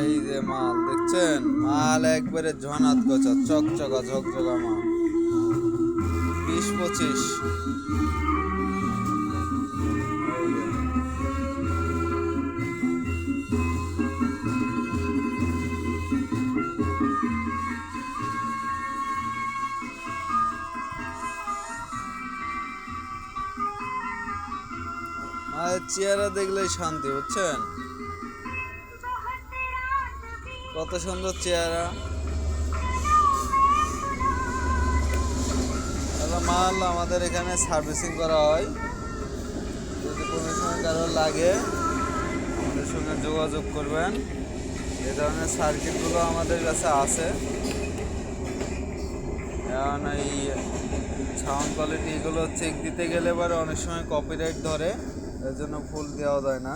এই যে মাল দেখছেন, মাল একবারে ঝনাত গছা চকচকা ঝকঝকা মাল 20-25। মালের চেহারা দেখলেই শান্তি, বুঝছেন কত সুন্দর চেহারা। মাল আমাদের এখানে সার্ভিসিং করা হয়, যদি কোনো সময় কারো লাগে আমাদের সঙ্গে যোগাযোগ করবেন। এ ধরনের সার্কিটগুলো আমাদের কাছে আছে। এখন এই সাউন্ড কোয়ালিটি এগুলো চেক দিতে গেলে এবার অনেক সময় কপিরাইট ধরে, এর জন্য ফুল দেওয়া যায় না।